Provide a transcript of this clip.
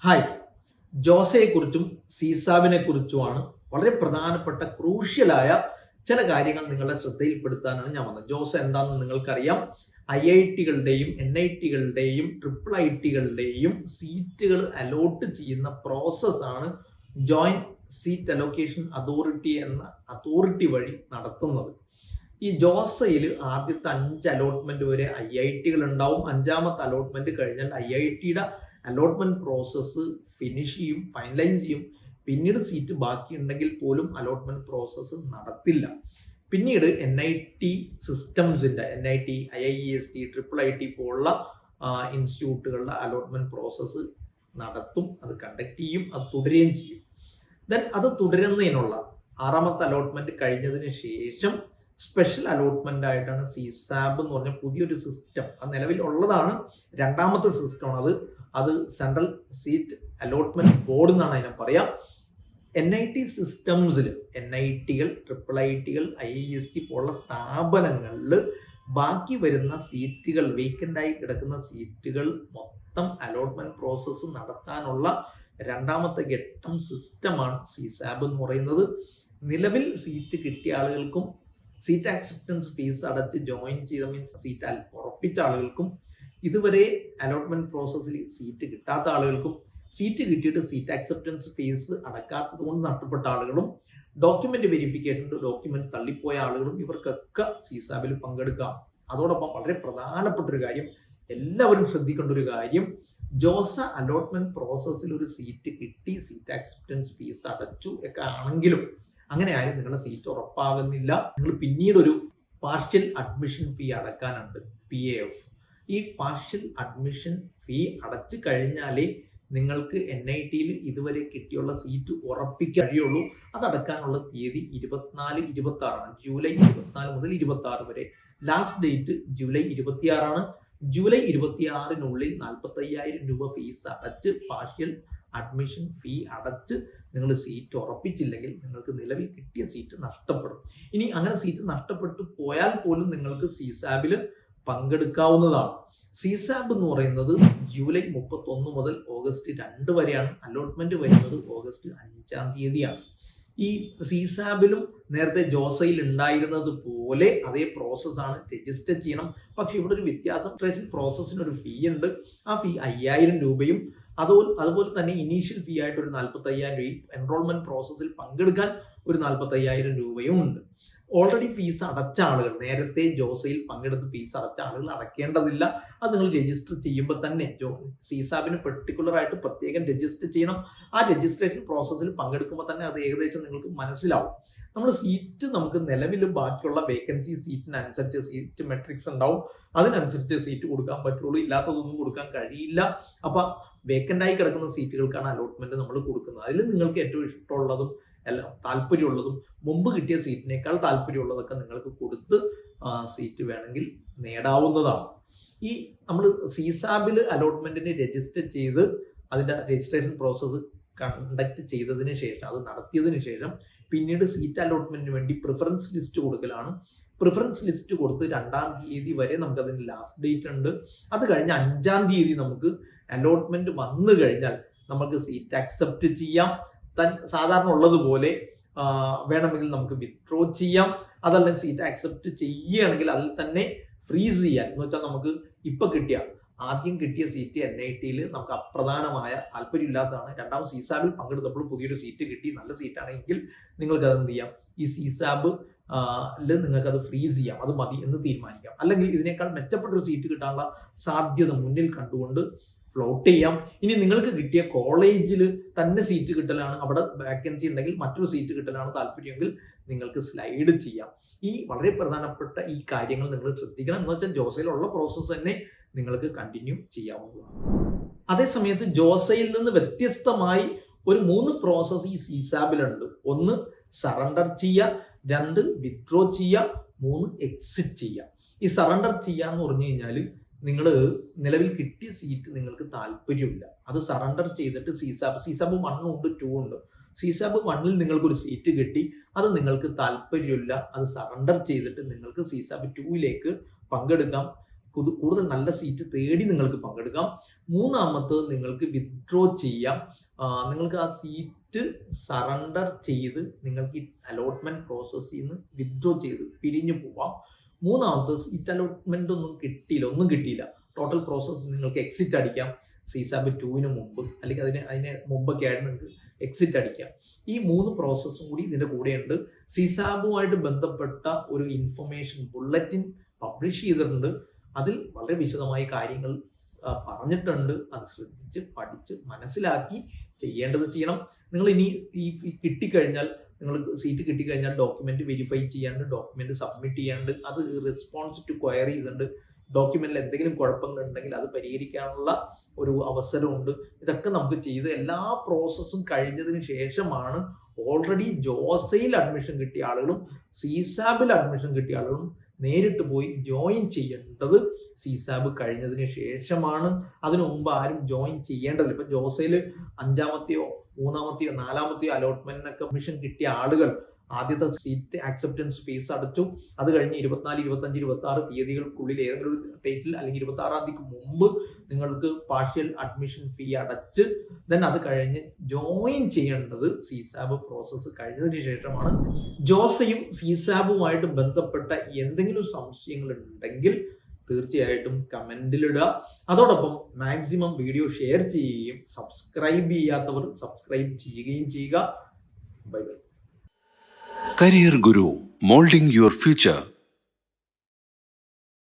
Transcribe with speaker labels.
Speaker 1: Hi. ജോസയെക്കുറിച്ചും സീസാബിനെക്കുറിച്ചുമാണ് വളരെ പ്രധാനപ്പെട്ട ക്രൂഷ്യലായ ചില കാര്യങ്ങൾ നിങ്ങളുടെ ശ്രദ്ധയിൽപ്പെടുത്താനാണ് ഞാൻ വന്നത്. ജോസ എന്താണെന്ന് നിങ്ങൾക്കറിയാം. IIT-കളുടെയും NIT-കളുടെയും IIIT-കളുടെയും സീറ്റുകൾ അലോട്ട് ചെയ്യുന്ന പ്രോസസ്സാണ് ജോയിന്റ് സീറ്റ് അലോക്കേഷൻ അതോറിറ്റി എന്ന അതോറിറ്റി വഴി നടത്തുന്നത്. ഈ ജോസയിൽ ആദ്യത്തെ 5 അലോട്ട്മെന്റ് വരെ IIT-കൾ ഉണ്ടാവും. 5ാമത്തെ അലോട്ട്മെന്റ് കഴിഞ്ഞാൽ IIT-യുടെ അലോട്ട്മെന്റ് പ്രോസസ്സ് ഫിനിഷ് ചെയ്യും, ഫൈനലൈസ് ചെയ്യും. പിന്നീട് സീറ്റ് ബാക്കിയുണ്ടെങ്കിൽ പോലും അലോട്ട്മെന്റ് പ്രോസസ്സ് നടത്തില്ല. പിന്നീട് NIT സിസ്റ്റംസിന്റെ NIT, IIST, IIIT പോലുള്ള ഇൻസ്റ്റിറ്റ്യൂട്ടുകളുടെ അലോട്ട്മെന്റ് പ്രോസസ്സ് നടത്തും, അത് കണ്ടക്ട് ചെയ്യും, അത് തുടരുകയും ചെയ്യും. ദെൻ അത് തുടരുന്നതിനുള്ള 6ാമത്തെ അലോട്ട്മെന്റ് കഴിഞ്ഞതിന് ശേഷം സ്പെഷ്യൽ അലോട്ട്മെന്റ് ആയിട്ടാണ് CSAB എന്ന് പറഞ്ഞ പുതിയൊരു സിസ്റ്റം, അത് നിലവിൽ ഉള്ളതാണ്. 2ാമത്തെ സിസ്റ്റമാണ് അത് സെൻട്രൽ സീറ്റ് അലോട്ട്മെന്റ് ബോർഡ് എന്നാണ് അതിനെ പറയാം. NIT സിസ്റ്റംസിൽ NIT-കൾ, IIIT-കൾ, IIST പോലുള്ള സ്ഥാപനങ്ങളിൽ ബാക്കി വരുന്ന സീറ്റുകൾ, വേക്കൻ്റ് ആയി കിടക്കുന്ന സീറ്റുകൾ മൊത്തം അലോട്ട്മെന്റ് പ്രോസസ്സ് നടത്താനുള്ള 2ാമത്തെ ഘട്ടം സിസ്റ്റമാണ് CSAB എന്ന് പറയുന്നത്. നിലവിൽ സീറ്റ് കിട്ടിയ ആളുകൾക്കും സീറ്റ് ആക്സെപ്റ്റൻസ് ഫീസ് അടച്ച് ജോയിൻ ചെയ്ത സീറ്റ് ഉറപ്പിച്ച ആളുകൾക്കും, ഇതുവരെ അലോട്ട്മെന്റ് പ്രോസസ്സിൽ സീറ്റ് കിട്ടാത്ത ആളുകൾക്കും, സീറ്റ് കിട്ടിയിട്ട് സീറ്റ് ആക്സെപ്റ്റൻസ് ഫീസ് അടക്കാത്തത് കൊണ്ട് നഷ്ടപ്പെട്ട ആളുകളും, ഡോക്യുമെന്റ് വെരിഫിക്കേഷൻ്റെ ഡോക്യുമെന്റ് തള്ളിപ്പോയ ആളുകളും, ഇവർക്കൊക്കെ CSAB-ൽ പങ്കെടുക്കാം. അതോടൊപ്പം വളരെ പ്രധാനപ്പെട്ട ഒരു കാര്യം, എല്ലാവരും ശ്രദ്ധിക്കേണ്ട ഒരു കാര്യം, ജോസ അലോട്ട്മെന്റ് പ്രോസസ്സിൽ ഒരു സീറ്റ് കിട്ടി, സീറ്റ് ആക്സെപ്റ്റൻസ് ഫീസ് അടച്ചു ഒക്കെ ആണെങ്കിലും അങ്ങനെ ആയാലും നിങ്ങളുടെ സീറ്റ് ഉറപ്പാകുന്നില്ല. നിങ്ങൾ പിന്നീട് ഒരു പാർഷ്യൽ അഡ്മിഷൻ ഫീ അടക്കാനുണ്ട്, PAF. ഈ പാർഷ്യൽ അഡ്മിഷൻ ഫീ അടച്ചു കഴിഞ്ഞാലേ നിങ്ങൾക്ക് NIT-ൽ ഇതുവരെ കിട്ടിയുള്ള സീറ്റ് ഉറപ്പിക്കാൻ കഴിയുള്ളൂ. അത് അടക്കാനുള്ള തീയതി 24-26 ജൂലൈ 24 മുതൽ 26 വരെ. ലാസ്റ്റ് ഡേറ്റ് ജൂലൈ 26 ജൂലൈ 26-നുള്ളിൽ 45,000 രൂപ ഫീസ് അടച്ച് പാർഷ്യൽ അഡ്മിഷൻ ഫീ അടച്ച് നിങ്ങൾ സീറ്റ് ഉറപ്പിച്ചില്ലെങ്കിൽ നിങ്ങൾക്ക് നിലവിൽ കിട്ടിയ സീറ്റ് നഷ്ടപ്പെടും. ഇനി അങ്ങനെ സീറ്റ് നഷ്ടപ്പെട്ടു പോയാൽ പോലും നിങ്ങൾക്ക് CSAB-ൽ പങ്കെടുക്കാവുന്നതാണ്. CSAB എന്ന് പറയുന്നത് ജൂലൈ 31 മുതൽ ഓഗസ്റ്റ് 2 വരെയാണ്. അലോട്ട്മെന്റ് വരുന്നത് ഓഗസ്റ്റ് 5-ാം തീയതിയാണ്. ഈ CSAB-ലും നേരത്തെ ജോസയിൽ ഉണ്ടായിരുന്നത് പോലെ അതേ പ്രോസസ്സാണ്, രജിസ്റ്റർ ചെയ്യണം. പക്ഷെ ഇവിടെ ഒരു വ്യത്യാസം, രജിസ്ട്രേഷൻ പ്രോസസ്സിന് ഒരു ഫീ ഉണ്ട്. ആ ഫീ 5,000 രൂപയും അതുപോലെ തന്നെ ഇനീഷ്യൽ ഫീ ആയിട്ട് ഒരു 45,000 രൂപയും, എൻറോൾമെന്റ് പ്രോസസ്സിൽ പങ്കെടുക്കാൻ ഒരു 45,000 രൂപയും ഉണ്ട്. ഓൾറെഡി ഫീസ് അടച്ച ആളുകൾ, നേരത്തെ ജോസയിൽ പങ്കെടുത്ത് ഫീസ് അടച്ച ആളുകൾ അടയ്ക്കേണ്ടതില്ല. അത് നിങ്ങൾ രജിസ്റ്റർ ചെയ്യുമ്പോൾ തന്നെ CSAB-ന് പെർട്ടിക്കുലർ ആയിട്ട് പ്രത്യേകം രജിസ്റ്റർ ചെയ്യണം. ആ രജിസ്ട്രേഷൻ പ്രോസസ്സിൽ പങ്കെടുക്കുമ്പോൾ തന്നെ അത് ഏകദേശം നിങ്ങൾക്ക് മനസ്സിലാവും. നമ്മൾ സീറ്റ് നമുക്ക് നിലവിൽ ബാക്കിയുള്ള വേക്കൻസി സീറ്റിനനുസരിച്ച് സീറ്റ് മെട്രിക്സ് ഉണ്ടാവും, അതിനനുസരിച്ച് സീറ്റ് കൊടുക്കാൻ പറ്റുള്ളൂ, ഇല്ലാത്തതൊന്നും കൊടുക്കാൻ കഴിയില്ല. അപ്പൊ വേക്കൻ്റ് ആയി കിടക്കുന്ന സീറ്റുകൾക്കാണ് അലോട്ട്മെന്റ് നമ്മൾ കൊടുക്കുന്നത്. അതിൽ നിങ്ങൾക്ക് ഏറ്റവും ഇഷ്ടമുള്ളതും എല്ലാം താല്പര്യമുള്ളതും മുമ്പ് കിട്ടിയ സീറ്റിനേക്കാൾ താല്പര്യമുള്ളതൊക്കെ നിങ്ങൾക്ക് കൊടുത്ത് സീറ്റ് വേണമെങ്കിൽ നേടാവുന്നതാണ്. ഈ നമ്മൾ CSAB-ൽ അലോട്ട്മെന്റിന് രജിസ്റ്റർ ചെയ്ത് അതിന്റെ രജിസ്ട്രേഷൻ പ്രോസസ്സ് കണ്ടക്ട് ചെയ്തതിന് ശേഷം, അത് നടത്തിയതിനു ശേഷം പിന്നീട് സീറ്റ് അലോട്ട്മെന്റിന് വേണ്ടി പ്രിഫറൻസ് ലിസ്റ്റ് കൊടുക്കലാണ്. പ്രിഫറൻസ് ലിസ്റ്റ് കൊടുത്ത് 2-ാം തീയതി വരെ നമുക്ക് അതിന് ലാസ്റ്റ് ഡേറ്റ് ഉണ്ട്. അത് കഴിഞ്ഞ് 5-ാം തീയതി നമുക്ക് അലോട്ട്മെന്റ് വന്നു കഴിഞ്ഞാൽ നമുക്ക് സീറ്റ് അക്സെപ്റ്റ് ചെയ്യാം. സാധാരണ ഉള്ളതുപോലെ വേണമെങ്കിൽ നമുക്ക് വിത്ഡ്രോ ചെയ്യാം. അതല്ലെങ്കിൽ സീറ്റ് അക്സെപ്റ്റ് ചെയ്യുകയാണെങ്കിൽ അതിൽ തന്നെ ഫ്രീസ് ചെയ്യാൻ, എന്ന് വെച്ചാൽ നമുക്ക് ഇപ്പൊ ആദ്യം കിട്ടിയ സീറ്റ് NIT-ൽ നമുക്ക് അപ്രധാനമായ താല്പര്യമില്ലാത്തതാണ്. 2ാം CSAB-ൽ പങ്കെടുത്തപ്പോൾ പുതിയൊരു സീറ്റ് കിട്ടി, നല്ല സീറ്റാണെങ്കിൽ നിങ്ങൾക്ക് അത് എന്ത് ചെയ്യാം, ഈ CSAB-ൽ നിങ്ങൾക്ക് അത് ഫ്രീസ് ചെയ്യാം, അത് മതി എന്ന് തീരുമാനിക്കാം. അല്ലെങ്കിൽ ഇതിനേക്കാൾ മെച്ചപ്പെട്ട ഒരു സീറ്റ് കിട്ടാനുള്ള സാധ്യത മുന്നിൽ കണ്ടുകൊണ്ട് ഫ്ലോട്ട് ചെയ്യാം. ഇനി നിങ്ങൾക്ക് കിട്ടിയ കോളേജിൽ തന്നെ സീറ്റ് കിട്ടലാണ്, അവിടെ വാക്കൻസി ഉണ്ടെങ്കിൽ മറ്റൊരു സീറ്റ് കിട്ടലാണ് താല്പര്യമെങ്കിൽ നിങ്ങൾക്ക് സ്ലൈഡ് ചെയ്യാം. ഈ വളരെ പ്രധാനപ്പെട്ട ഈ കാര്യങ്ങൾ നിങ്ങൾ ശ്രദ്ധിക്കണം. എന്ന് വെച്ചാൽ ജോസയിലുള്ള പ്രോസസ്സ് തന്നെ നിങ്ങൾക്ക് കണ്ടിന്യൂ ചെയ്യാവുന്നതാണ്. അതേസമയത്ത് ജോസയിൽ നിന്ന് വ്യത്യസ്തമായി ഒരു 3 പ്രോസസ്സ് ഈ CSAB-ലുണ്ട്. 1 സറണ്ടർ ചെയ്യുക, 2 വിത്ഡ്രോ ചെയ്യുക, 3 എക്സിറ്റ് ചെയ്യുക. ഈ സറണ്ടർ ചെയ്യുക എന്ന് പറഞ്ഞു കഴിഞ്ഞാൽ നിങ്ങൾ നിലവിൽ കിട്ടിയ സീറ്റ് നിങ്ങൾക്ക് താല്പര്യമില്ല, അത് സറണ്ടർ ചെയ്തിട്ട് CSAB 1 ഉണ്ട്, 2 ഉണ്ട്. CSAB 1-ൽ നിങ്ങൾക്കൊരു സീറ്റ് കിട്ടി, അത് നിങ്ങൾക്ക് താല്പര്യമില്ല, അത് സറണ്ടർ ചെയ്തിട്ട് നിങ്ങൾക്ക് CSAB 2-ലേക്ക് പങ്കെടുക്കാം. കൂടുതൽ നല്ല സീറ്റ് തേടി നിങ്ങൾക്ക് പങ്കെടുക്കാം. മൂന്നാമത്തത് നിങ്ങൾക്ക് വിത്ഡ്രോ ചെയ്യാം. നിങ്ങൾക്ക് ആ സീറ്റ് സറണ്ടർ ചെയ്ത് നിങ്ങൾക്ക് ഈ അലോട്ട്മെന്റ് പ്രോസസ്സിൽ നിന്ന് വിത്ഡ്രോ ചെയ്ത് പിരിഞ്ഞു പോവാം. മൂന്നാമത്തെ സീറ്റ് അലോട്ട്മെന്റ് ഒന്നും കിട്ടിയില്ല. ടോട്ടൽ പ്രോസസ്സ് നിങ്ങൾക്ക് എക്സിറ്റ് അടിക്കാം. CSAB 2 മുമ്പ് അല്ലെങ്കിൽ അതിന് മുമ്പൊക്കെ ആയിട്ട് നിങ്ങൾക്ക് എക്സിറ്റ് അടിക്കാം. ഈ 3 പ്രോസസ്സും കൂടി ഇതിന്റെ കൂടെയുണ്ട്. CSABുമായിട്ട് ബന്ധപ്പെട്ട ഒരു ഇൻഫർമേഷൻ ബുള്ളറ്റിൻ പബ്ലിഷ് ചെയ്തിട്ടുണ്ട്. അതിൽ വളരെ വിശദമായ കാര്യങ്ങൾ പറഞ്ഞിട്ടുണ്ട്. അത് ശ്രദ്ധിച്ച് പഠിച്ച് മനസ്സിലാക്കി ചെയ്യേണ്ടത് ചെയ്യണം. നിങ്ങൾ ഇനി ഈ കിട്ടിക്കഴിഞ്ഞാൽ, നിങ്ങൾക്ക് സീറ്റ് കിട്ടിക്കഴിഞ്ഞാൽ ഡോക്യുമെന്റ് വെരിഫൈ ചെയ്യാണ്ട്, ഡോക്യുമെന്റ് സബ്മിറ്റ് ചെയ്യാണ്ട്, അത് റെസ്പോൺസ് ടു ക്വയറീസ് ഉണ്ട്. ഡോക്യുമെന്റിൽ എന്തെങ്കിലും കുഴപ്പങ്ങൾ ഉണ്ടെങ്കിൽ അത് പരിഹരിക്കാനുള്ള ഒരു അവസരമുണ്ട്. ഇതൊക്കെ നമുക്ക് ചെയ്ത് എല്ലാ പ്രോസസ്സും കഴിഞ്ഞതിന് ശേഷമാണ് ഓൾറെഡി ജോസയിൽ അഡ്മിഷൻ കിട്ടിയ ആളുകളും CSABിൽ അഡ്മിഷൻ കിട്ടിയ ആളുകളും നേരിട്ട് പോയി ജോയിൻ ചെയ്യേണ്ടത്. CSAB കഴിഞ്ഞതിന് ശേഷമാണ്. അതിനു മുമ്പ് ആരും ജോയിൻ ചെയ്യേണ്ടതില്ല. ഇപ്പൊ ജോസയിൽ 5-മത്തെയോ 3-മത്തെയോ 4-മത്തെയോ അലോട്ട്മെന്റിനൊക്കെ അഡ്മിഷൻ കിട്ടിയ ആളുകൾ ആദ്യത്തെ സീറ്റ് ആക്സെപ്റ്റൻസ് ഫീസ് അടച്ചു. അത് കഴിഞ്ഞ് 24, 25, 26 തീയതികൾക്കുള്ളിൽ ഏതെങ്കിലും ഒരു ഡേറ്റിൽ അല്ലെങ്കിൽ 26-ാം തീയതിക്ക് മുമ്പ് നിങ്ങൾക്ക് പാർഷ്യൽ അഡ്മിഷൻ ഫീ അടച്ച് അത് കഴിഞ്ഞ് ജോയിൻ ചെയ്യേണ്ടത് CSAB പ്രോസസ്സ് കഴിഞ്ഞതിന് ശേഷമാണ്. ജോസയും CSABുമായിട്ട് ബന്ധപ്പെട്ട എന്തെങ്കിലും സംശയങ്ങൾ ഉണ്ടെങ്കിൽ തീർച്ചയായിട്ടും കമന്റിലിടുക. അതോടൊപ്പം മാക്സിമം വീഡിയോ ഷെയർ ചെയ്യുകയും സബ്സ്ക്രൈബ് ചെയ്യാത്തവർ സബ്സ്ക്രൈബ് ചെയ്യുകയും ചെയ്യുക. Bye bye.
Speaker 2: Career Guru, molding your future.